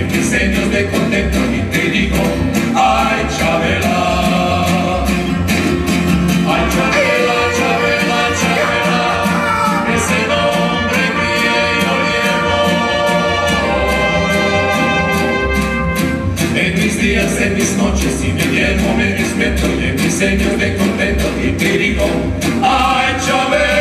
en mis seños de contento y te digo, ay Chabela, ay Chabela, Chabela, Chabela, ese nombre que yo llevo. En mis días, en mis noches, si me duermo me despierto y en mis seños de contento y te digo, ay Chabela.